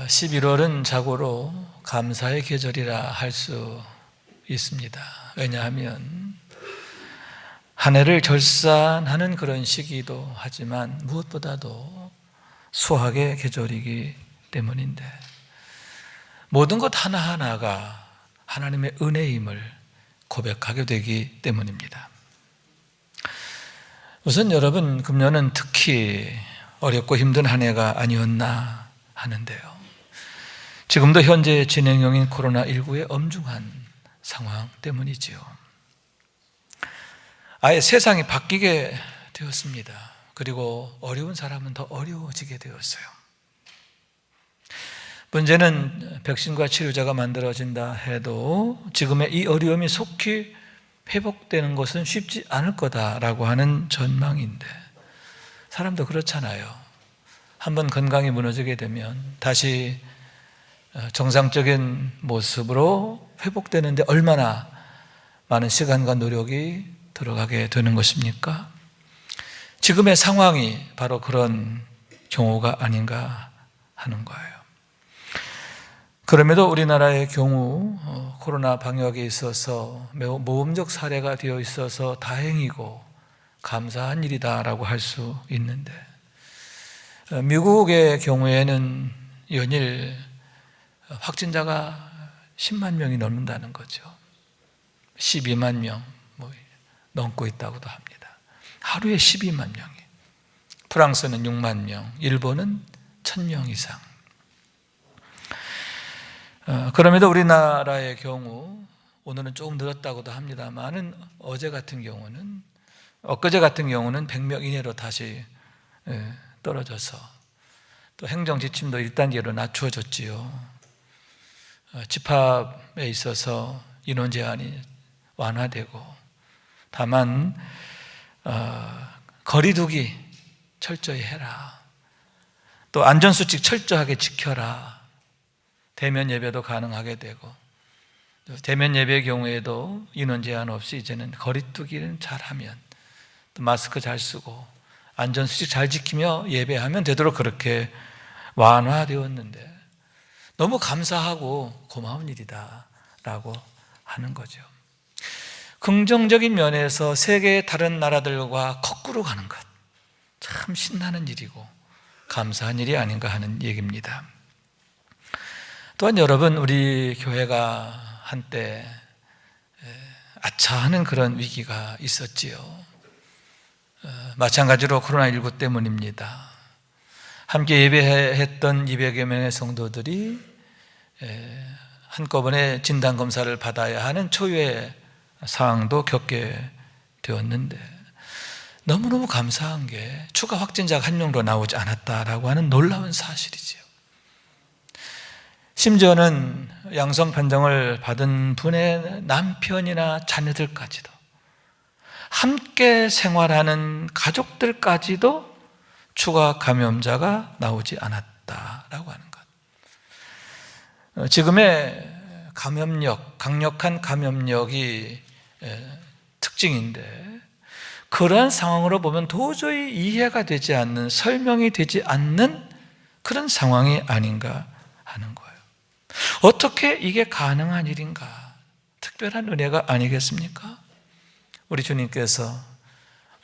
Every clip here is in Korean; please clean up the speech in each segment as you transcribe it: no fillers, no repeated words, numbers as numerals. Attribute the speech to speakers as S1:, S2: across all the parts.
S1: 11월은 자고로 감사의 계절이라 할 수 있습니다. 왜냐하면 한 해를 결산하는 그런 시기이기도 하지만 무엇보다도 수확의 계절이기 때문인데, 모든 것 하나하나가 하나님의 은혜임을 고백하게 되기 때문입니다. 우선 여러분, 금년은 특히 어렵고 힘든 한 해가 아니었나 하는데요. 지금도 현재 진행형인 코로나19의 엄중한 상황 때문이지요. 아예 세상이 바뀌게 되었습니다. 그리고 어려운 사람은 더 어려워지게 되었어요. 문제는 백신과 치료제가 만들어진다 해도 지금의 이 어려움이 속히 회복되는 것은 쉽지 않을 거다라고 하는 전망인데, 사람도 그렇잖아요. 한번 건강이 무너지게 되면 다시 정상적인 모습으로 회복되는데 얼마나 많은 시간과 노력이 들어가게 되는 것입니까? 지금의 상황이 바로 그런 경우가 아닌가 하는 거예요. 그럼에도 우리나라의 경우 코로나 방역에 있어서 매우 모범적 사례가 되어 있어서 다행이고 감사한 일이다라고 할 수 있는데, 미국의 경우에는 연일 확진자가 10만 명이 넘는다는 거죠. 12만 명 넘고 있다고도 합니다. 하루에 12만 명이. 프랑스는 6만 명, 일본은 1,000명 이상. 그럼에도 우리나라의 경우 오늘은 조금 늘었다고도 합니다만은 엊그제 같은 경우는 100명 이내로 다시 떨어져서 또 행정 지침도 1단계로 낮추어졌지요. 집합에 있어서 인원 제한이 완화되고, 다만 거리두기 철저히 해라, 또 안전수칙 철저하게 지켜라, 대면 예배도 가능하게 되고, 대면 예배의 경우에도 인원 제한 없이 이제는 거리두기는 잘하면, 또 마스크 잘 쓰고 안전수칙 잘 지키며 예배하면 되도록 그렇게 완화되었는데, 너무 감사하고 고마운 일이다라고 하는 거죠. 긍정적인 면에서 세계의 다른 나라들과 거꾸로 가는 것, 참 신나는 일이고 감사한 일이 아닌가 하는 얘기입니다. 또한 여러분, 우리 교회가 한때 아차하는 그런 위기가 있었지요. 마찬가지로 코로나19 때문입니다. 함께 예배했던 200여 명의 성도들이 한꺼번에 진단검사를 받아야 하는 초유의 상황도 겪게 되었는데, 너무너무 감사한 게 추가 확진자가 한 명도 나오지 않았다라고 하는 놀라운 사실이지요. 심지어는 양성 판정을 받은 분의 남편이나 자녀들까지도, 함께 생활하는 가족들까지도 추가 감염자가 나오지 않았다라고 하는 것. 지금의 감염력, 강력한 감염력이 특징인데, 그러한 상황으로 보면 도저히 이해가 되지 않는, 설명이 되지 않는 그런 상황이 아닌가 하는 거예요. 어떻게 이게 가능한 일인가? 특별한 은혜가 아니겠습니까? 우리 주님께서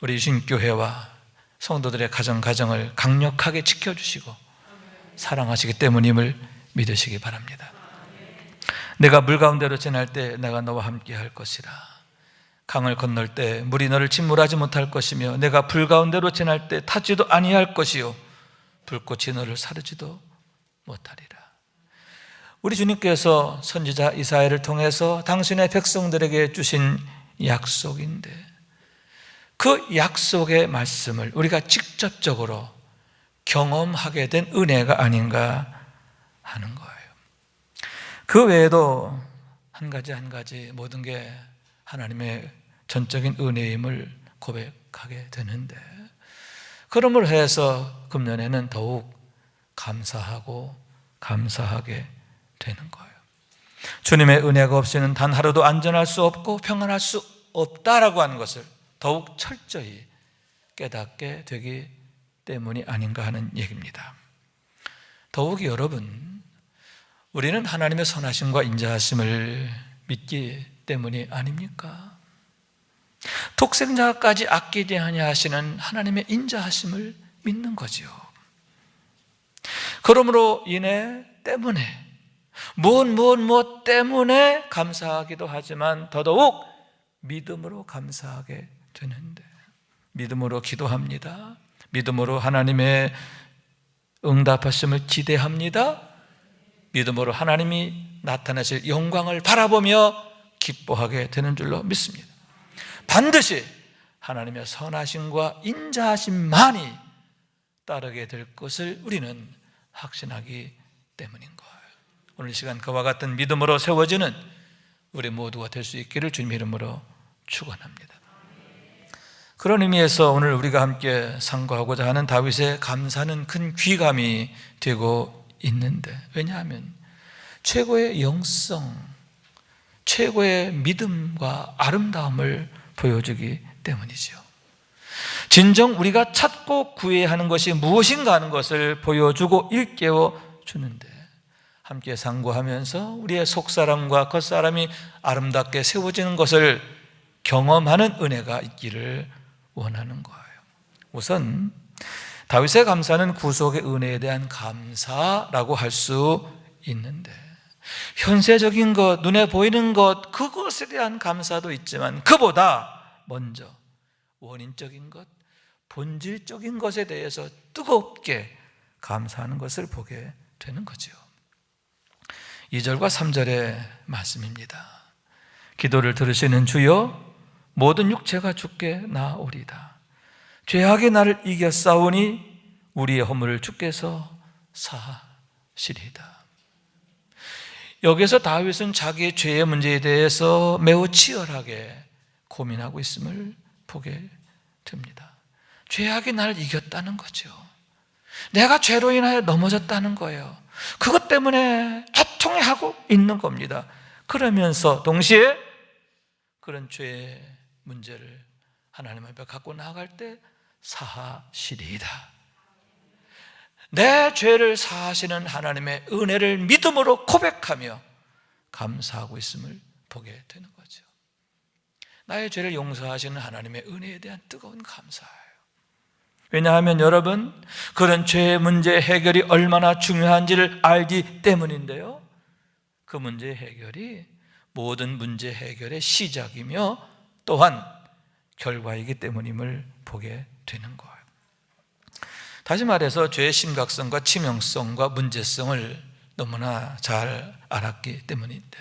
S1: 우리 유신교회와 성도들의 가정을 강력하게 지켜주시고 사랑하시기 때문임을 믿으시기 바랍니다. 내가 물 가운데로 지날 때 내가 너와 함께 할 것이라. 강을 건널 때 물이 너를 침몰하지 못할 것이며, 내가 불 가운데로 지날 때 타지도 아니할 것이요 불꽃이 너를 사르지도 못하리라. 우리 주님께서 선지자 이사야를 통해서 당신의 백성들에게 주신 약속인데, 그 약속의 말씀을 우리가 직접적으로 경험하게 된 은혜가 아닌가 하는 거예요. 그 외에도 한 가지 모든 게 하나님의 전적인 은혜임을 고백하게 되는데, 그러므로 해서 금년에는 더욱 감사하고 감사하게 되는 거예요. 주님의 은혜가 없이는 단 하루도 안전할 수 없고 평안할 수 없다라고 하는 것을 더욱 철저히 깨닫게 되기 때문이 아닌가 하는 얘기입니다. 더욱이 여러분, 우리는 하나님의 선하심과 인자하심을 믿기 때문이 아닙니까? 독생자까지 아끼지 아니하시는 하나님의 인자하심을 믿는 거지요. 그러므로 인해 때문에 무엇 때문에 감사하기도 하지만 더더욱 믿음으로 감사하게 되는데, 믿음으로 기도합니다. 믿음으로 하나님의 응답하심을 기대합니다. 믿음으로 하나님이 나타나실 영광을 바라보며 기뻐하게 되는 줄로 믿습니다. 반드시 하나님의 선하심과 인자하심만이 따르게 될 것을 우리는 확신하기 때문인 거예요. 오늘 이 시간 그와 같은 믿음으로 세워지는 우리 모두가 될 수 있기를 주님의 이름으로 축원합니다. 그런 의미에서 오늘 우리가 함께 상고하고자 하는 다윗의 감사는 큰 귀감이 되고 있는데, 왜냐하면 최고의 영성, 최고의 믿음과 아름다움을 보여주기 때문이죠. 진정 우리가 찾고 구해야 하는 것이 무엇인가 하는 것을 보여주고 일깨워 주는데, 함께 상고하면서 우리의 속사람과 겉사람이 아름답게 세워지는 것을 경험하는 은혜가 있기를 원하는 거예요. 우선 다윗의 감사는 구속의 은혜에 대한 감사라고 할 수 있는데, 현세적인 것, 눈에 보이는 것, 그것에 대한 감사도 있지만 그보다 먼저 원인적인 것, 본질적인 것에 대해서 뜨겁게 감사하는 것을 보게 되는 거죠. 2절과 3절의 말씀입니다. 기도를 들으시는 주여, 모든 육체가 주께 나오리다. 죄악이 나를 이겼사오니 우리의 허물을 주께서 사하시리다. 여기서 다윗은 자기의 죄의 문제에 대해서 매우 치열하게 고민하고 있음을 보게 됩니다. 죄악이 나를 이겼다는 거죠. 내가 죄로 인하여 넘어졌다는 거예요. 그것 때문에 애통해하고 있는 겁니다. 그러면서 동시에 그런 죄의 문제를 하나님 앞에 갖고 나아갈 때 사하시리이다. 내 죄를 사하시는 하나님의 은혜를 믿음으로 고백하며 감사하고 있음을 보게 되는 거죠. 나의 죄를 용서하시는 하나님의 은혜에 대한 뜨거운 감사예요. 왜냐하면 여러분, 그런 죄의 문제 해결이 얼마나 중요한지를 알기 때문인데요, 그 문제 해결이 모든 문제 해결의 시작이며 또한 결과이기 때문임을 보게 되는 거예요. 다시 말해서 죄의 심각성과 치명성과 문제성을 너무나 잘 알았기 때문인데,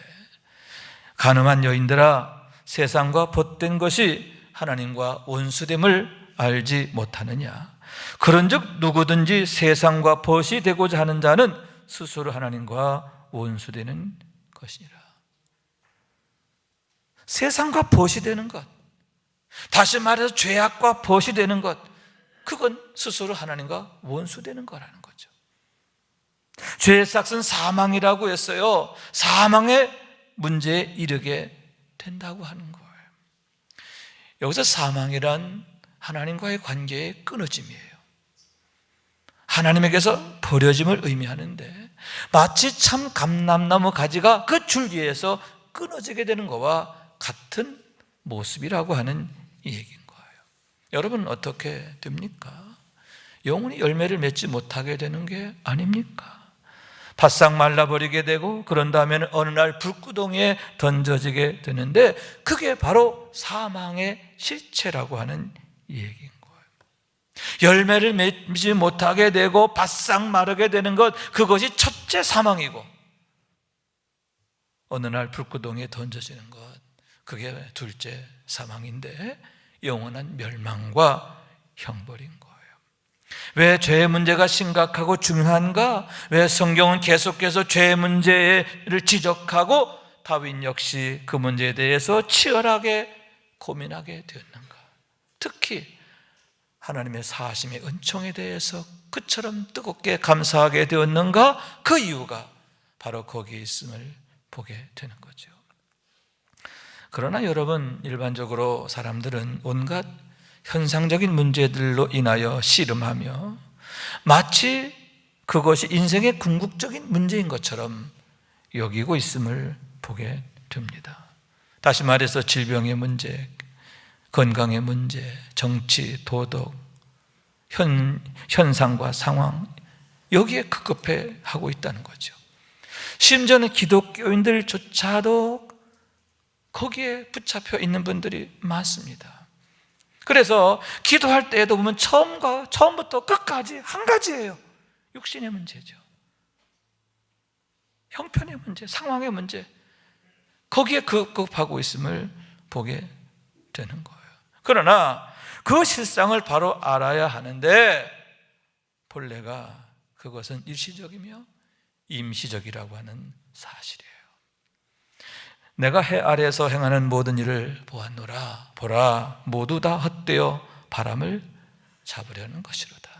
S1: 가늠한 여인들아, 세상과 벗된 것이 하나님과 원수됨을 알지 못하느냐. 그런즉 누구든지 세상과 벗이 되고자 하는 자는 스스로 하나님과 원수되는 것이니라. 세상과 벗이 되는 것, 다시 말해서 죄악과 벗이 되는 것, 그건 스스로 하나님과 원수되는 거라는 거죠. 죄의 삭은 사망이라고 했어요. 사망의 문제에 이르게 된다고 하는 거예요. 여기서 사망이란 하나님과의 관계의 끊어짐이에요. 하나님에게서 버려짐을 의미하는데, 마치 참 감람나무 가지가 그 줄기에서 끊어지게 되는 것과 같은 모습이라고 하는 이 얘기인 거예요. 여러분, 어떻게 됩니까? 영원히 열매를 맺지 못하게 되는 게 아닙니까? 바싹 말라버리게 되고, 그런 다음에는 어느 날 불구덩이에 던져지게 되는데, 그게 바로 사망의 실체라고 하는 이 얘기인 거예요. 열매를 맺지 못하게 되고 바싹 마르게 되는 것, 그것이 첫째 사망이고, 어느 날 불구덩이에 던져지는 것, 그게 둘째 사망인데 영원한 멸망과 형벌인 거예요. 왜 죄의 문제가 심각하고 중요한가? 왜 성경은 계속해서 죄의 문제를 지적하고 다윗 역시 그 문제에 대해서 치열하게 고민하게 되었는가? 특히 하나님의 사하심의 은총에 대해서 그처럼 뜨겁게 감사하게 되었는가? 그 이유가 바로 거기에 있음을 보게 되는 거죠. 그러나 여러분, 일반적으로 사람들은 온갖 현상적인 문제들로 인하여 씨름하며 마치 그것이 인생의 궁극적인 문제인 것처럼 여기고 있음을 보게 됩니다. 다시 말해서 질병의 문제, 건강의 문제, 정치, 도덕, 현상과 상황, 여기에 급급해 하고 있다는 거죠. 심지어는 기독교인들조차도 거기에 붙잡혀 있는 분들이 많습니다. 그래서 기도할 때에도 보면 처음부터 끝까지 한 가지예요. 육신의 문제죠. 형편의 문제, 상황의 문제, 거기에 급급하고 있음을 보게 되는 거예요. 그러나 그 실상을 바로 알아야 하는데 본래가 그것은 일시적이며 임시적이라고 하는 사실이에요. 내가 해 아래에서 행하는 모든 일을 보았노라. 보라, 모두 다 헛되어 바람을 잡으려는 것이로다.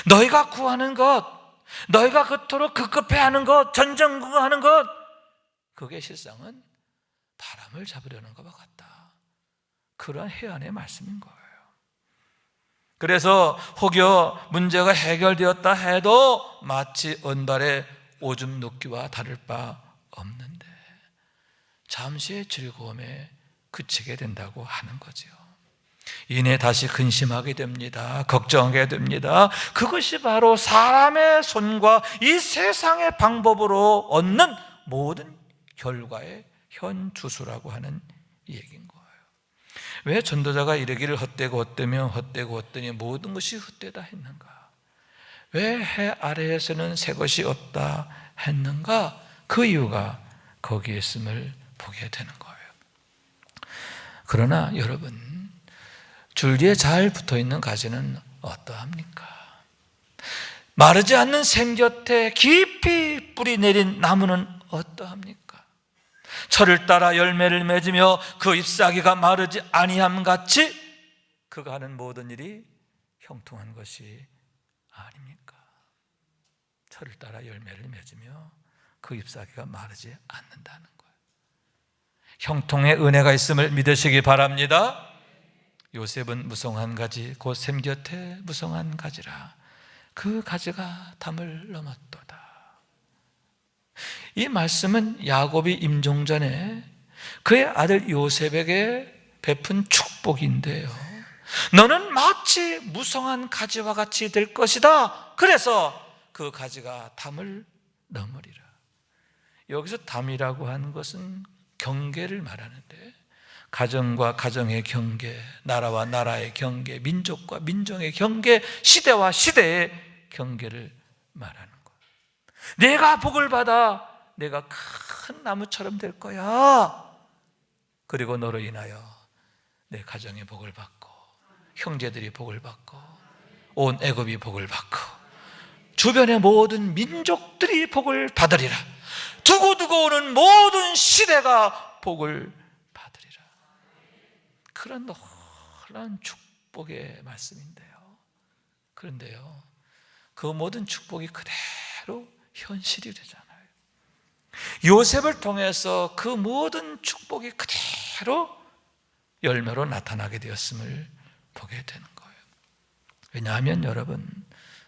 S1: 너희가 구하는 것, 너희가 그토록 급급해하는 것, 전전긍긍하는 것, 그게 실상은 바람을 잡으려는 것과 같다. 그러한 해안의 말씀인 거예요. 그래서 혹여 문제가 해결되었다 해도 마치 은발의 오줌 눕기와 다를 바 없는데 잠시의 즐거움에 그치게 된다고 하는 거죠. 이내 다시 근심하게 됩니다. 걱정하게 됩니다. 그것이 바로 사람의 손과 이 세상의 방법으로 얻는 모든 결과의 현주소라고 하는 얘기인 거예요. 왜 전도자가 이르기를 헛되고 헛되며 헛되고 헛되니 모든 것이 헛되다 했는가? 왜 해 아래에서는 새 것이 없다 했는가? 그 이유가 거기에 있음을 보게 되는 거예요. 그러나 여러분, 줄기에 잘 붙어있는 가지는 어떠합니까? 마르지 않는 샘 곁에 깊이 뿌리 내린 나무는 어떠합니까? 철을 따라 열매를 맺으며 그 잎사귀가 마르지 아니함 같이 그가 하는 모든 일이 형통한 것이 아닙니까? 철을 따라 열매를 맺으며 그 잎사귀가 마르지 않는다는 거예요. 형통의 은혜가 있음을 믿으시기 바랍니다. 요셉은 무성한 가지 곧 샘 곁에 무성한 가지라 그 가지가 담을 넘었도다. 이 말씀은 야곱이 임종 전에 그의 아들 요셉에게 베푼 축복인데요, 너는 마치 무성한 가지와 같이 될 것이다. 그래서 그 가지가 담을 넘으리라. 여기서 담이라고 하는 것은 경계를 말하는데, 가정과 가정의 경계, 나라와 나라의 경계, 민족과 민족의 경계, 시대와 시대의 경계를 말하는 거예요. 내가 복을 받아 내가 큰 나무처럼 될 거야. 그리고 너로 인하여 내 가정이 복을 받고 형제들이 복을 받고 온 애굽이 복을 받고 주변의 모든 민족들이 복을 받으리라. 두고두고 오는 모든 시대가 복을 받으리라. 그런 놀라운 축복의 말씀인데요, 그런데요, 그 모든 축복이 그대로 현실이 되잖아요. 요셉을 통해서 그 모든 축복이 그대로 열매로 나타나게 되었음을 보게 되는 거예요. 왜냐하면 여러분,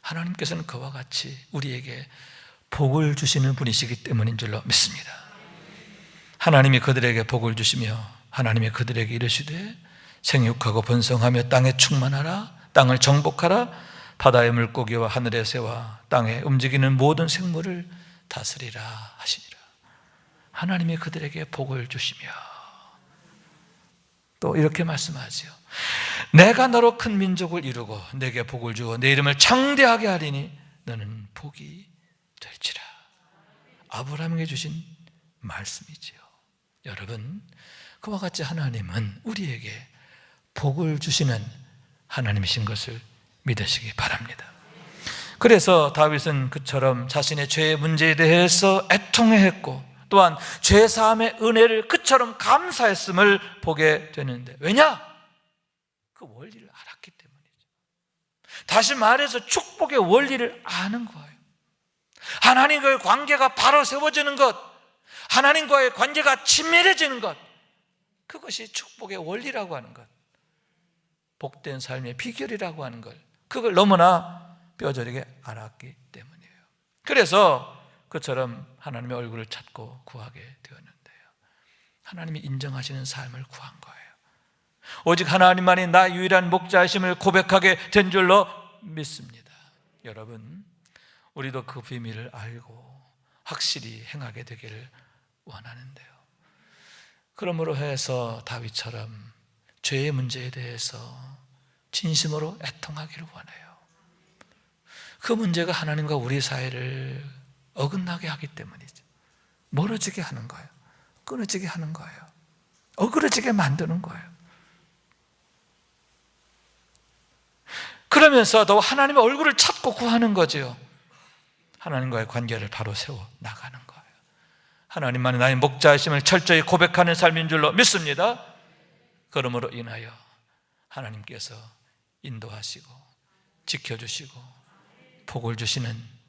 S1: 하나님께서는 그와 같이 우리에게 복을 주시는 분이시기 때문인 줄로 믿습니다. 하나님이 그들에게 복을 주시며 하나님이 그들에게 이르시되 생육하고 번성하며 땅에 충만하라, 땅을 정복하라, 바다의 물고기와 하늘의 새와 땅에 움직이는 모든 생물을 다스리라 하시니라. 하나님이 그들에게 복을 주시며 또 이렇게 말씀하지요. 내가 너로 큰 민족을 이루고 내게 복을 주어 내 이름을 창대하게 하리니 너는 복이 될지라. 아브라함에게 주신 말씀이지요. 여러분, 그와 같이 하나님은 우리에게 복을 주시는 하나님이신 것을 믿으시기 바랍니다. 그래서 다윗은 그처럼 자신의 죄의 문제에 대해서 애통해했고 또한 죄사함의 은혜를 그처럼 감사했음을 보게 되는데, 왜냐? 그 원리를 알았기 때문이죠. 다시 말해서 축복의 원리를 아는 거예요. 하나님과의 관계가 바로 세워지는 것, 하나님과의 관계가 친밀해지는 것, 그것이 축복의 원리라고 하는 것, 복된 삶의 비결이라고 하는 걸, 그걸 너무나 뼈저리게 알았기 때문이에요. 그래서 그처럼 하나님의 얼굴을 찾고 구하게 되었는데요. 하나님이 인정하시는 삶을 구한 거예요. 오직 하나님만이 나 유일한 목자이심을 고백하게 된 줄로 믿습니다. 여러분, 우리도 그 비밀을 알고 확실히 행하게 되기를 원하는데요. 그러므로 해서 다윗처럼 죄의 문제에 대해서 진심으로 애통하기를 원해요. 그 문제가 하나님과 우리 사이를 어긋나게 하기 때문이죠. 멀어지게 하는 거예요. 끊어지게 하는 거예요. 어그러지게 만드는 거예요. 그러면서 더 하나님의 얼굴을 찾고 구하는 거죠. 하나님과의 관계를 바로 세워 나가는 거예요. 하나님만이 나의 목자이심을 철저히 고백하는 삶인 줄로 믿습니다. 그러므로 인하여 하나님께서 인도하시고 지켜주시고 복을 주시는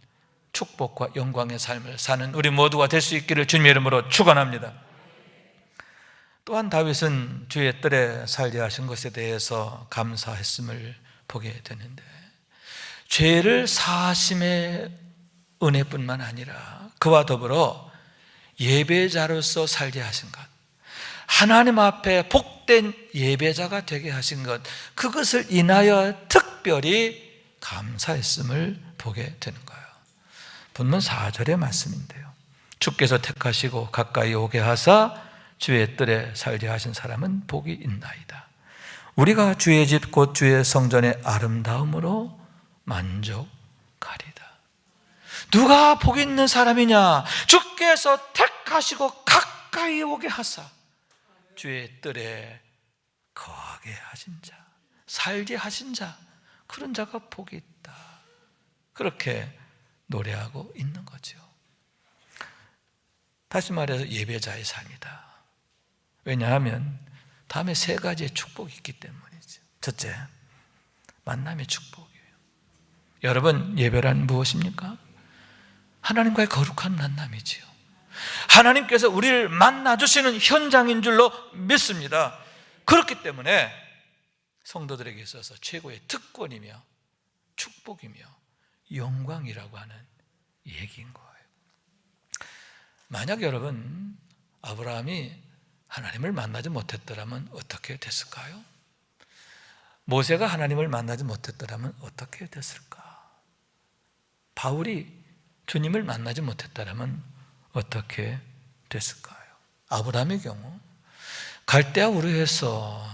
S1: 축복과 영광의 삶을 사는 우리 모두가 될 수 있기를 주님의 이름으로 축원합니다. 또한 다윗은 주의 뜰에 살게 하신 것에 대해서 감사했음을 보게 되는데, 죄를 사하심의 은혜뿐만 아니라 그와 더불어 예배자로서 살게 하신 것, 하나님 앞에 복된 예배자가 되게 하신 것, 그것을 인하여 특별히 감사했음을 보게 되는 거예요. 본문 4절의 말씀인데요, 주께서 택하시고 가까이 오게 하사 주의 뜰에 살게 하신 사람은 복이 있나이다. 우리가 주의 집 곧 주의 성전의 아름다움으로 만족하리다. 누가 복 있는 사람이냐? 주께서 택하시고 가까이 오게 하사 주의 뜰에 거하게 하신 자, 살게 하신 자, 그런 자가 복이 있다. 그렇게 노래하고 있는 거죠. 다시 말해서 예배자의 삶이다. 왜냐하면 다음에 세 가지의 축복이 있기 때문이죠. 첫째, 만남의 축복이에요. 여러분, 예배란 무엇입니까? 하나님과의 거룩한 만남이지요. 하나님께서 우리를 만나주시는 현장인 줄로 믿습니다. 그렇기 때문에 성도들에게 있어서 최고의 특권이며 축복이며 영광이라고 하는 얘기인 거예요. 만약 여러분, 아브라함이 하나님을 만나지 못했더라면 어떻게 됐을까요? 모세가 하나님을 만나지 못했더라면 어떻게 됐을까? 바울이 주님을 만나지 못했더라면 어떻게 됐을까요? 아브라함의 경우 갈대아 우르에서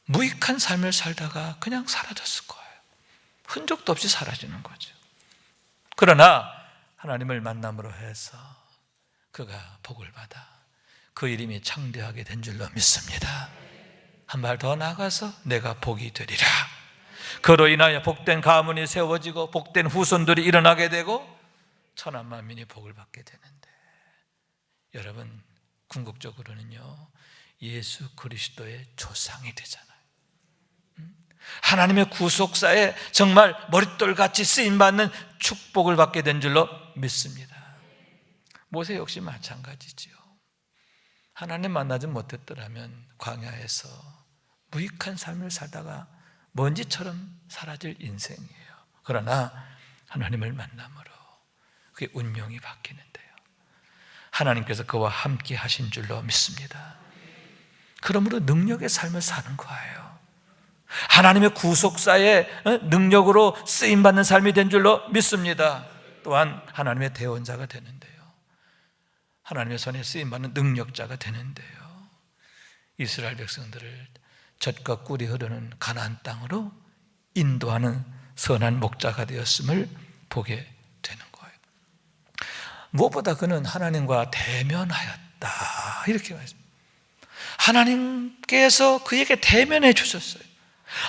S1: 무익한 삶을 살다가 그냥 사라졌을 거예요. 흔적도 없이 사라지는 거죠. 그러나 하나님을 만남으로 해서 그가 복을 받아 그 이름이 창대하게 된 줄로 믿습니다. 한 발 더 나아가서 내가 복이 되리라. 그로 인하여 복된 가문이 세워지고 복된 후손들이 일어나게 되고 천한 만민이 복을 받게 되는데, 여러분, 궁극적으로는요, 예수 그리스도의 조상이 되잖아요. 하나님의 구속사에 정말 머릿돌같이 쓰임받는 축복을 받게 된 줄로 믿습니다. 모세 역시 마찬가지지요. 하나님 만나지 못했더라면 광야에서 무익한 삶을 살다가 먼지처럼 사라질 인생이에요. 그러나 하나님을 만남으로 그의 운명이 바뀌는데요, 하나님께서 그와 함께 하신 줄로 믿습니다. 그러므로 능력의 삶을 사는 거예요. 하나님의 구속사의 능력으로 쓰임받는 삶이 된 줄로 믿습니다. 또한 하나님의 대원자가 되는데요, 하나님의 손에 쓰임받는 능력자가 되는데요, 이스라엘 백성들을 젖과 꿀이 흐르는 가나안 땅으로 인도하는 선한 목자가 되었음을 보게 되는 거예요. 무엇보다 그는 하나님과 대면하였다, 이렇게 말했습니다. 하나님께서 그에게 대면해 주셨어요.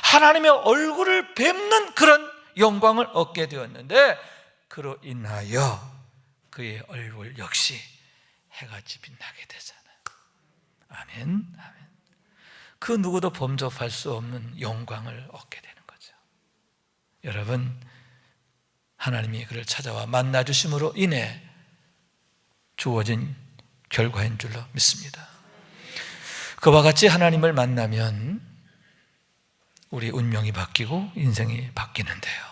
S1: 하나님의 얼굴을 뵙는 그런 영광을 얻게 되었는데, 그로 인하여 그의 얼굴 역시 해같이 빛나게 되잖아요. 아멘, 아멘. 그 누구도 범접할 수 없는 영광을 얻게 되는 거죠. 여러분, 하나님이 그를 찾아와 만나주심으로 인해 주어진 결과인 줄로 믿습니다. 그와 같이 하나님을 만나면 우리 운명이 바뀌고 인생이 바뀌는데요,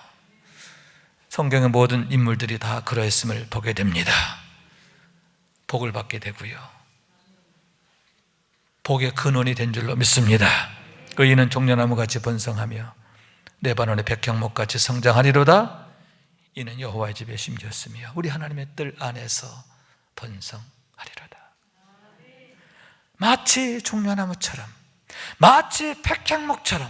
S1: 성경의 모든 인물들이 다 그러했음을 보게 됩니다. 복을 받게 되고요, 복의 근원이 된 줄로 믿습니다. 그 이는 종려나무같이 번성하며 레바논의 백향목같이 성장하리로다. 이는 여호와의 집에 심겼으며 우리 하나님의 뜰 안에서 번성하리로다. 마치 종려나무처럼, 마치 백향목처럼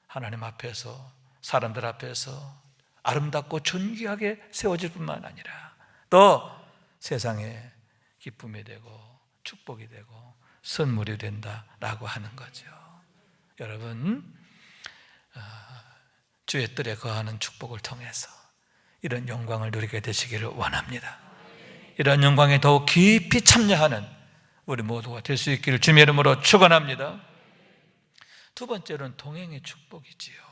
S1: 하나님 앞에서, 사람들 앞에서 아름답고 존귀하게 세워질 뿐만 아니라 또 세상에 기쁨이 되고 축복이 되고 선물이 된다라고 하는 거죠. 여러분, 주의 뜰에 거하는 축복을 통해서 이런 영광을 누리게 되시기를 원합니다. 이런 영광에 더욱 깊이 참여하는 우리 모두가 될 수 있기를 주님의 이름으로 축원합니다. 두 번째로는 동행의 축복이지요.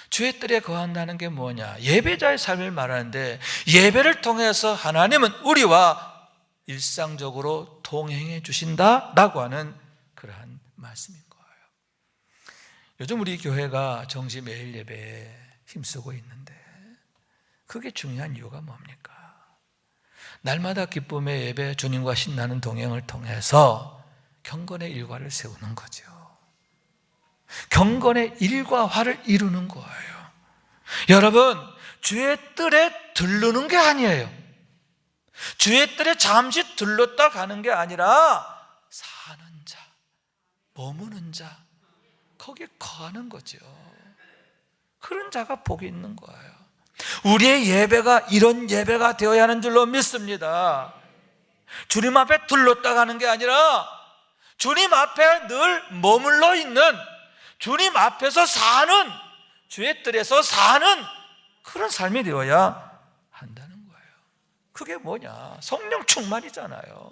S1: 주의 뜰에 거한다는 게 뭐냐? 예배자의 삶을 말하는데, 예배를 통해서 하나님은 우리와 일상적으로 동행해 주신다라고 하는 그러한 말씀인 거예요. 요즘 우리 교회가 정시 매일 예배에 힘쓰고 있는데 그게 중요한 이유가 뭡니까? 날마다 기쁨의 예배, 주님과 신나는 동행을 통해서 경건의 일과를 세우는 거죠. 경건의 일과화를 이루는 거예요. 여러분, 주의 뜰에 들르는 게 아니에요. 주의 뜰에 잠시 들렀다 가는 게 아니라 사는 자, 머무는 자, 거기에 거하는 거죠. 그런 자가 복이 있는 거예요. 우리의 예배가 이런 예배가 되어야 하는 줄로 믿습니다. 주님 앞에 들렀다 가는 게 아니라 주님 앞에 늘 머물러 있는, 주님 앞에서 사는, 주의 뜰에서 사는 그런 삶이 되어야 한다는 거예요. 그게 뭐냐? 성령 충만이잖아요.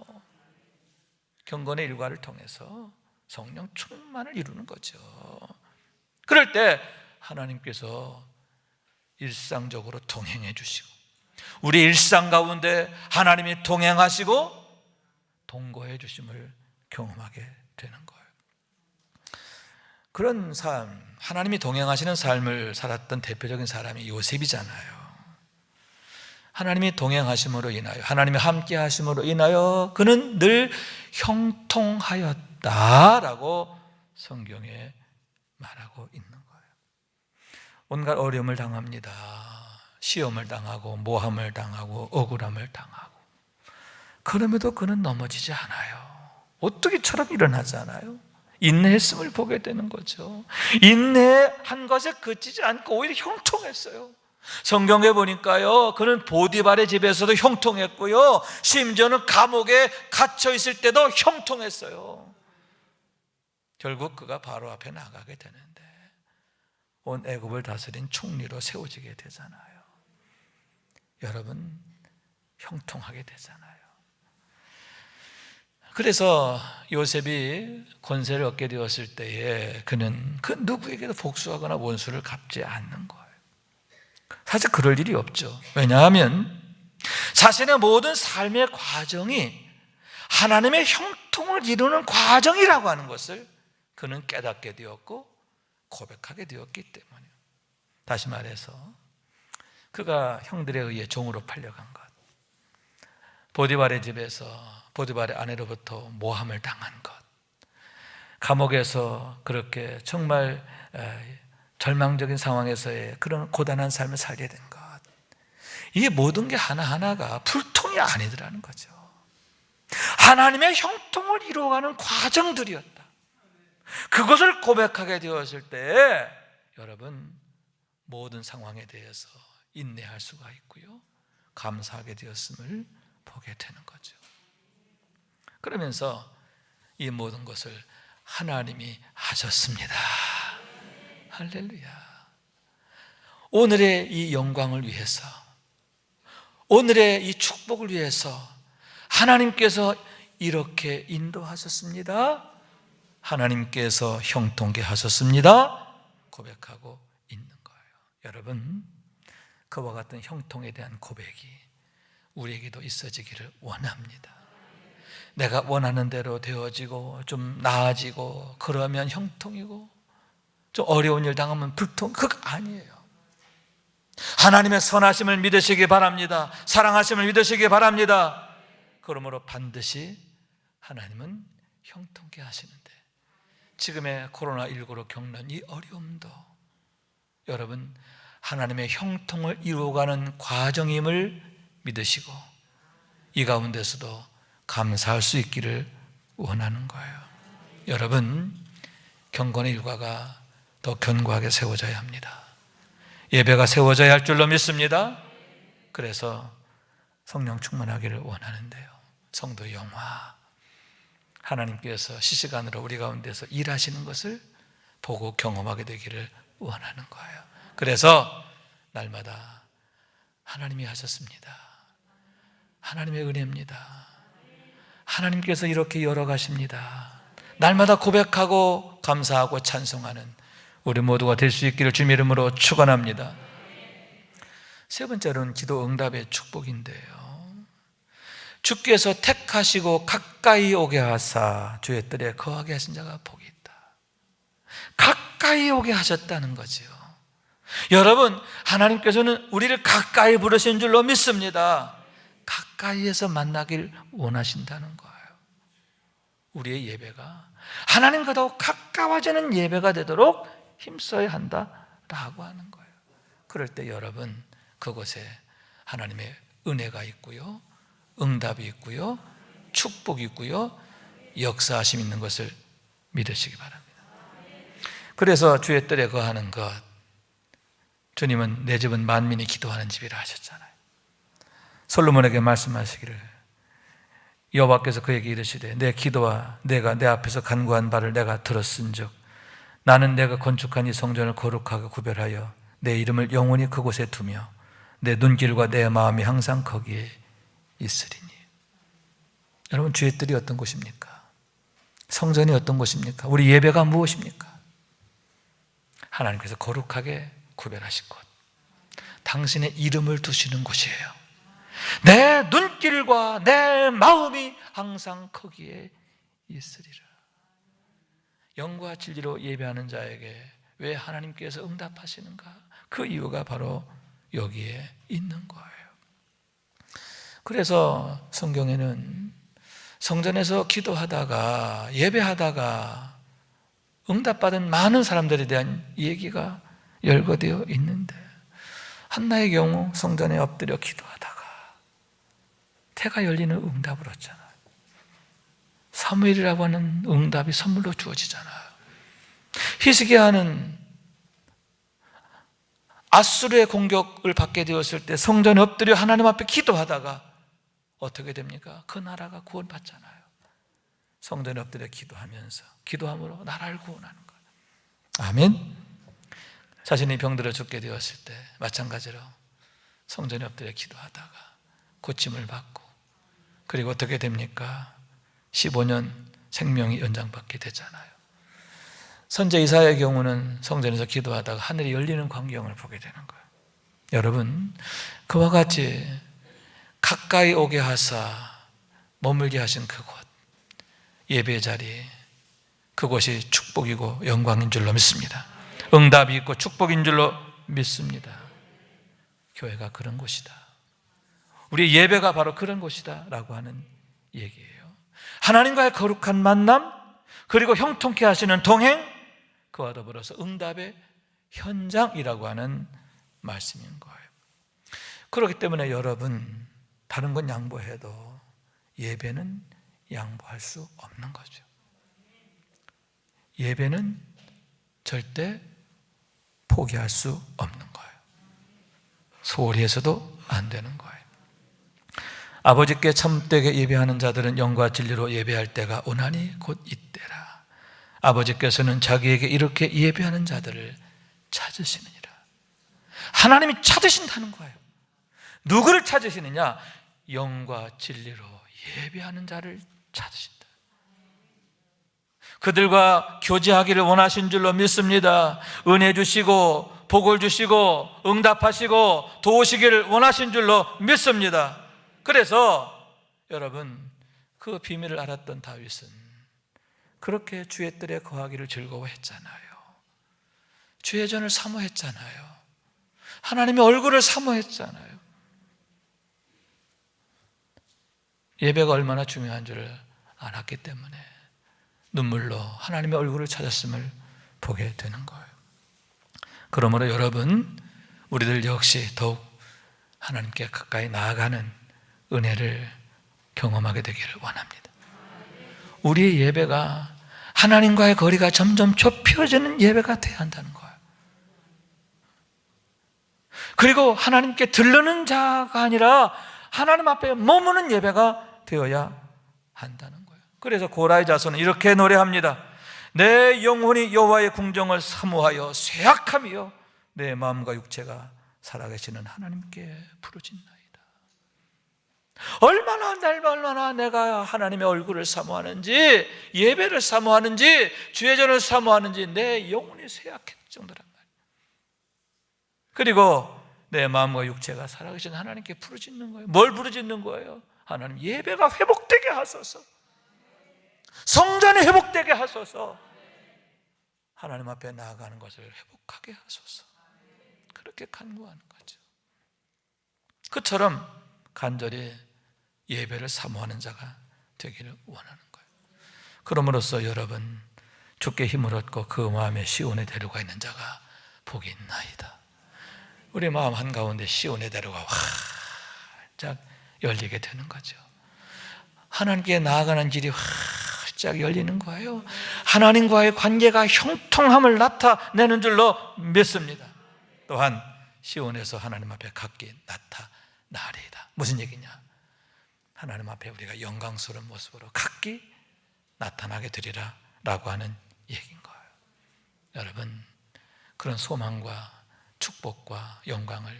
S1: 경건의 일과를 통해서 성령 충만을 이루는 거죠. 그럴 때 하나님께서 일상적으로 동행해 주시고, 우리 일상 가운데 하나님이 동행하시고 동거해 주심을 경험하게 되는 거예요. 그런 삶, 하나님이 동행하시는 삶을 살았던 대표적인 사람이 요셉이잖아요. 하나님이 동행하심으로 인하여, 하나님이 함께 하심으로 인하여 그는 늘 형통하였다라고 성경에 말하고 있는 거예요. 온갖 어려움을 당합니다. 시험을 당하고 모함을 당하고 억울함을 당하고, 그럼에도 그는 넘어지지 않아요. 오뚜기처럼 일어나잖아요. 인내했음을 보게 되는 거죠. 인내한 것에 그치지 않고 오히려 형통했어요. 성경에 보니까요, 그는 보디발의 집에서도 형통했고요, 심지어는 감옥에 갇혀 있을 때도 형통했어요. 결국 그가 바로 앞에 나가게 되는데 온 애굽을 다스린 총리로 세워지게 되잖아요. 여러분, 형통하게 되잖아요. 그래서 요셉이 권세를 얻게 되었을 때에 그는 그 누구에게도 복수하거나 원수를 갚지 않는 거예요. 사실 그럴 일이 없죠. 왜냐하면 자신의 모든 삶의 과정이 하나님의 형통을 이루는 과정이라고 하는 것을 그는 깨닫게 되었고 고백하게 되었기 때문이에요. 다시 말해서 그가 형들에 의해 종으로 팔려간 것, 보디발의 집에서 보디발의 아내로부터 모함을 당한 것, 감옥에서 그렇게 정말 절망적인 상황에서의 그런 고단한 삶을 살게 된 것, 이 모든 게 하나하나가 불통이 아니더라는 거죠. 하나님의 형통을 이루어가는 과정들이었다. 그것을 고백하게 되었을 때 여러분, 모든 상황에 대해서 인내할 수가 있고요, 감사하게 되었음을 보게 되는 거죠. 그러면서 이 모든 것을 하나님이 하셨습니다. 할렐루야. 오늘의 이 영광을 위해서, 오늘의 이 축복을 위해서 하나님께서 이렇게 인도하셨습니다. 하나님께서 형통케 하셨습니다. 고백하고 있는 거예요. 여러분, 그와 같은 형통에 대한 고백이 우리에게도 있어지기를 원합니다. 내가 원하는 대로 되어지고 좀 나아지고 그러면 형통이고 좀 어려운 일 당하면 불통, 그거 아니에요. 하나님의 선하심을 믿으시기 바랍니다. 사랑하심을 믿으시기 바랍니다. 그러므로 반드시 하나님은 형통케 하시는데, 지금의 코로나19로 겪는 이 어려움도 여러분 하나님의 형통을 이루어가는 과정임을 믿으시고 이 가운데서도 감사할 수 있기를 원하는 거예요. 여러분, 경건의 일과가 더 견고하게 세워져야 합니다. 예배가 세워져야 할 줄로 믿습니다. 그래서 성령 충만하기를 원하는데요, 성도의 영화, 하나님께서 실시간으로 우리 가운데서 일하시는 것을 보고 경험하게 되기를 원하는 거예요. 그래서 날마다 하나님이 하셨습니다. 하나님의 은혜입니다. 하나님께서 이렇게 열어가십니다. 날마다 고백하고 감사하고 찬송하는 우리 모두가 될 수 있기를 주님의 이름으로 축원합니다. 세 번째로는 기도 응답의 축복인데요, 주께서 택하시고 가까이 오게 하사 주의 뜰에 거하게 하신 자가 복이 있다. 가까이 오게 하셨다는 거지요. 여러분, 하나님께서는 우리를 가까이 부르신 줄로 믿습니다. 가까이에서 만나길 원하신다는 거예요. 우리의 예배가 하나님과 더욱 가까워지는 예배가 되도록 힘써야 한다라고 하는 거예요. 그럴 때 여러분, 그곳에 하나님의 은혜가 있고요, 응답이 있고요, 축복이 있고요, 역사하심이 있는 것을 믿으시기 바랍니다. 그래서 주의 뜰에 거하는 것, 주님은 내 집은 만민이 기도하는 집이라 하셨잖아요. 솔로몬에게 말씀하시기를, 여호와께서 그에게 이르시되 내 기도와 내가 내 앞에서 간구한 바를 내가 들었은즉 나는 내가 건축한 이 성전을 거룩하게 구별하여 내 이름을 영원히 그곳에 두며 내 눈길과 내 마음이 항상 거기에 있으리니. 여러분, 주의 뜰이 어떤 곳입니까? 성전이 어떤 곳입니까? 우리 예배가 무엇입니까? 하나님께서 거룩하게 구별하신 곳, 당신의 이름을 두시는 곳이에요. 내 눈길과 내 마음이 항상 거기에 있으리라. 영과 진리로 예배하는 자에게 왜 하나님께서 응답하시는가? 그 이유가 바로 여기에 있는 거예요. 그래서 성경에는 성전에서 기도하다가 예배하다가 응답받은 많은 사람들에 대한 얘기가 열거되어 있는데, 한나의 경우 성전에 엎드려 기도하다가 태가 열리는 응답을 얻잖아요. 사무엘이라고 하는 응답이 선물로 주어지잖아요. 히스기야는 아수르의 공격을 받게 되었을 때 성전에 엎드려 하나님 앞에 기도하다가 어떻게 됩니까? 그 나라가 구원받잖아요. 성전에 엎드려 기도하면서, 기도함으로 나라를 구원하는 거예요. 아멘. 자신이 병들어 죽게 되었을 때 마찬가지로 성전에 엎드려 기도하다가 고침을 받고, 그리고 어떻게 됩니까? 15년 생명이 연장받게 되잖아요. 선제 이사야의 경우는 성전에서 기도하다가 하늘이 열리는 광경을 보게 되는 거예요. 여러분, 그와 같이 가까이 오게 하사 머물게 하신 그곳, 예배의 자리, 그곳이 축복이고 영광인 줄로 믿습니다. 응답이 있고 축복인 줄로 믿습니다. 교회가 그런 곳이다, 우리 예배가 바로 그런 곳이다 라고 하는 얘기예요. 하나님과의 거룩한 만남, 그리고 형통케 하시는 동행, 그와 더불어서 응답의 현장이라고 하는 말씀인 거예요. 그렇기 때문에 여러분, 다른 건 양보해도 예배는 양보할 수 없는 거죠. 예배는 절대 포기할 수 없는 거예요. 소홀히 해서도 안 되는 거예요. 아버지께 참되게 예배하는 자들은 영과 진리로 예배할 때가 오나니 곧 이때라. 아버지께서는 자기에게 이렇게 예배하는 자들을 찾으시느니라. 하나님이 찾으신다는 거예요. 누구를 찾으시느냐? 영과 진리로 예배하는 자를 찾으신다. 그들과 교제하기를 원하신 줄로 믿습니다. 은혜 주시고 복을 주시고 응답하시고 도우시기를 원하신 줄로 믿습니다. 그래서 여러분, 그 비밀을 알았던 다윗은 그렇게 주의 뜰에 거하기를 즐거워했잖아요. 주의 전을 사모했잖아요. 하나님의 얼굴을 사모했잖아요. 예배가 얼마나 중요한 줄을 알았기 때문에 눈물로 하나님의 얼굴을 찾았음을 보게 되는 거예요. 그러므로 여러분, 우리들 역시 더욱 하나님께 가까이 나아가는 은혜를 경험하게 되기를 원합니다. 우리의 예배가 하나님과의 거리가 점점 좁혀지는 예배가 돼야 한다는 거예요. 그리고 하나님께 들르는 자가 아니라 하나님 앞에 머무는 예배가 되어야 한다는 거예요. 그래서 고라의 자손은 이렇게 노래합니다. 내 영혼이 여호와의 궁정을 사모하여 쇠약하며 내 마음과 육체가 살아계시는 하나님께 부르짖나이다. 얼마나 내가 하나님의 얼굴을 사모하는지, 예배를 사모하는지, 주의 전을 사모하는지 내 영혼이 쇠약할 정도란 말이에요. 그리고 내 마음과 육체가 살아계신 하나님께 부르짖는 거예요. 뭘 부르짖는 거예요? 하나님, 예배가 회복되게 하소서, 성전이 회복되게 하소서, 하나님 앞에 나아가는 것을 회복하게 하소서, 그렇게 간구하는 거죠. 그처럼 간절히 예배를 사모하는 자가 되기를 원하는 거예요. 그럼으로써 여러분, 주께 힘을 얻고 그 마음에 시온의 대로가 있는 자가 복이 있나이다. 우리 마음 한가운데 시온의 대로가 활짝 열리게 되는 거죠. 하나님께 나아가는 길이 활짝 열리는 거예요. 하나님과의 관계가 형통함을 나타내는 줄로 믿습니다. 또한 시온에서 하나님 앞에 각기 나타나리이다. 무슨 얘기냐? 하나님 앞에 우리가 영광스러운 모습으로 각기 나타나게 되리라 라고 하는 얘기인 거예요. 여러분, 그런 소망과 축복과 영광을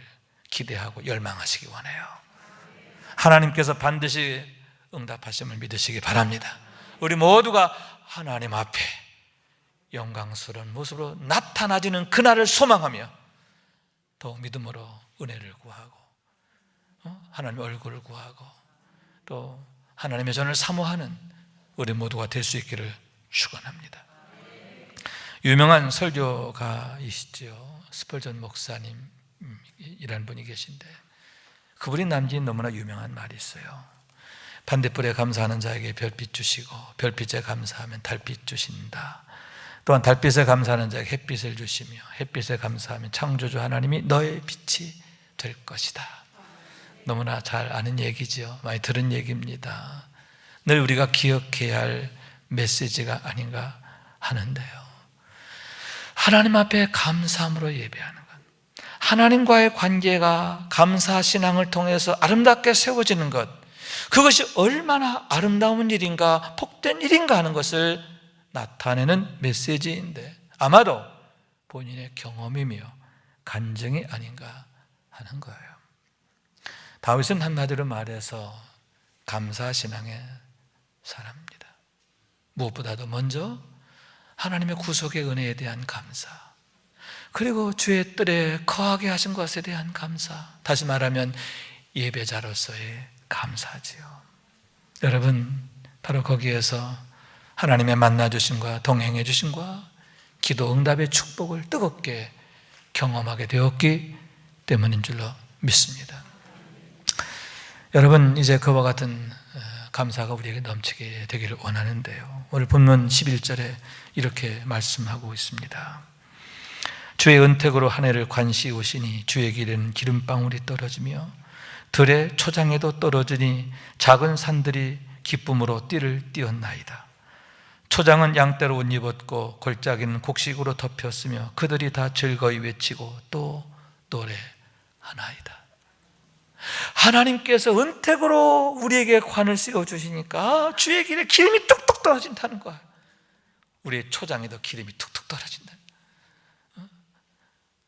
S1: 기대하고 열망하시기 원해요. 하나님께서 반드시 응답하심을 믿으시기 바랍니다. 우리 모두가 하나님 앞에 영광스러운 모습으로 나타나지는 그날을 소망하며 더욱 믿음으로 은혜를 구하고 하나님의 얼굴을 구하고 또 하나님의 전을 사모하는 우리 모두가 될 수 있기를 축원합니다. 유명한 설교가이시죠. 스펄전 목사님이라는 분이 계신데 그분이 남긴 너무나 유명한 말이 있어요. 반딧불에 감사하는 자에게 별빛 주시고 별빛에 감사하면 달빛 주신다. 또한 달빛에 감사하는 자에게 햇빛을 주시며 햇빛에 감사하면 창조주 하나님이 너의 빛이 될 것이다. 너무나 잘 아는 얘기죠. 많이 들은 얘기입니다. 늘 우리가 기억해야 할 메시지가 아닌가 하는데요. 하나님 앞에 감사함으로 예배하는 것, 하나님과의 관계가 감사 신앙을 통해서 아름답게 세워지는 것, 그것이 얼마나 아름다운 일인가, 복된 일인가 하는 것을 나타내는 메시지인데 아마도 본인의 경험이며 간증이 아닌가 하는 거예요. 다윗은 한마디로 말해서 감사신앙의 사람입니다. 무엇보다도 먼저 하나님의 구속의 은혜에 대한 감사, 그리고 주의 뜰에 거하게 하신 것에 대한 감사, 다시 말하면 예배자로서의 감사지요. 여러분, 바로 거기에서 하나님의 만나주심과 동행해 주심과 기도 응답의 축복을 뜨겁게 경험하게 되었기 때문인 줄로 믿습니다. 여러분, 이제 그와 같은 감사가 우리에게 넘치게 되기를 원하는데요, 오늘 본문 11절에 이렇게 말씀하고 있습니다. 주의 은택으로 한 해를 관시우시니 주의 길에는 기름방울이 떨어지며 들의 초장에도 떨어지니 작은 산들이 기쁨으로 띠를 띄었나이다. 초장은 양떼로 옷 입었고 골짜기는 곡식으로 덮였으며 그들이 다 즐거이 외치고 또 노래하나이다. 하나님께서 은택으로 우리에게 관을 씌워주시니까 주의 길에 기름이 뚝뚝 떨어진다는 거예요. 우리의 초장에도 기름이 뚝뚝 떨어진다.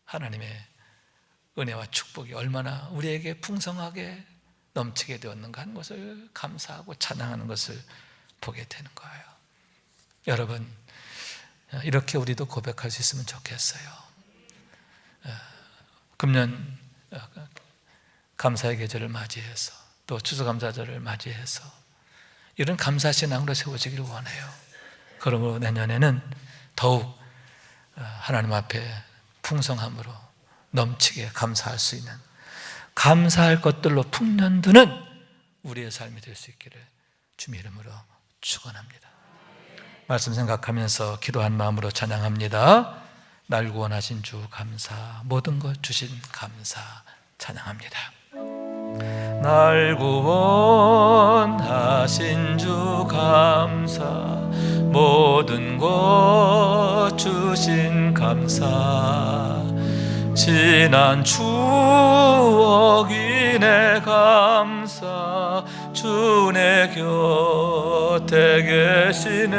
S1: 하나님의 은혜와 축복이 얼마나 우리에게 풍성하게 넘치게 되었는가 하는 것을 감사하고 찬양하는 것을 보게 되는 거예요. 여러분, 이렇게 우리도 고백할 수 있으면 좋겠어요. 금년 감사의 계절을 맞이해서 또 추수감사절을 맞이해서 이런 감사신앙으로 세워지기를 원해요. 그러므로 내년에는 더욱 하나님 앞에 풍성함으로 넘치게 감사할 수 있는, 감사할 것들로 풍년드는 우리의 삶이 될 수 있기를 주님의 이름으로 축원합니다. 말씀 생각하면서 기도한 마음으로 찬양합니다. 날 구원하신 주 감사, 모든 것 주신 감사 찬양합니다. 날 구원하신 주 감사, 모든 것 주신 감사, 지난 추억이 내 감사, 주 내 곁에 계시네.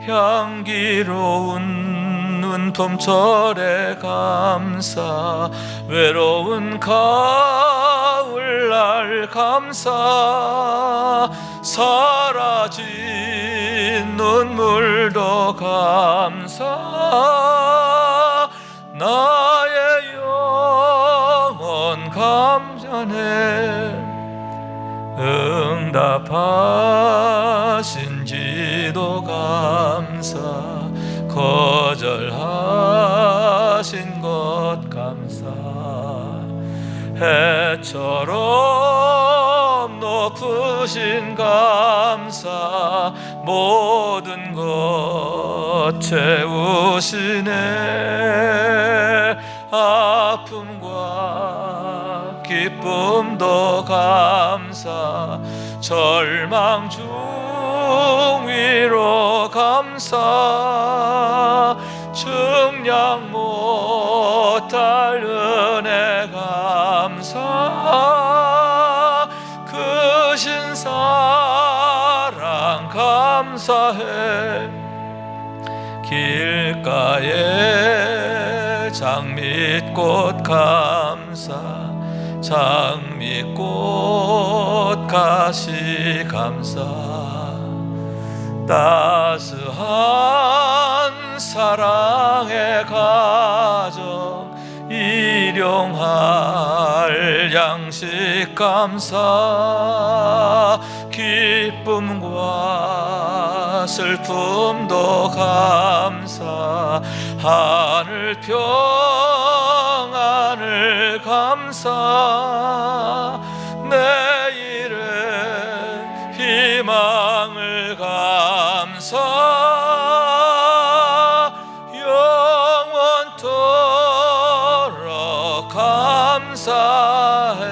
S1: 향기로운 눈봄철의 감사, 외로운 가을날 감사, 사라진 눈물도 감사, 나의 영혼 감사네. 응답하신 지도 감사, 거절하신 것 감사, 해처럼 높으신 감사, 모든 것 채우시네. 아픔과 기쁨도 감사, 절망 중 위로 감사, 증량 못할 은혜 감사, 크신 사랑 감사해. 길가에 장미꽃 감사, 장미꽃 가시 감사, 따스한 사랑의 가정, 일용할 양식 감사, 기쁨과 슬픔도 감사, 하늘 평안을 감사, 내일의 희망을 감사, 영원토록 감사해.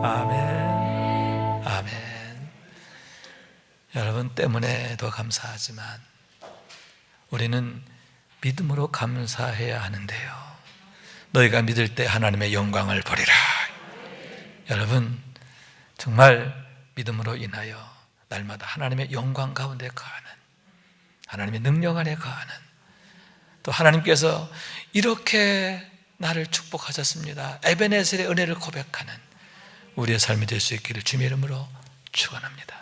S1: 아멘. 아멘. 여러분 때문에도 감사하지만 우리는 믿음으로 감사해야 하는데요, 너희가 믿을 때 하나님의 영광을 보리라. 여러분 정말 믿음으로 인하여 날마다 하나님의 영광 가운데 거하는, 하나님의 능력 안에 거하는, 또 하나님께서 이렇게 나를 축복하셨습니다, 에베네셀의 은혜를 고백하는 우리의 삶이 될 수 있기를 주님의 이름으로 축원합니다.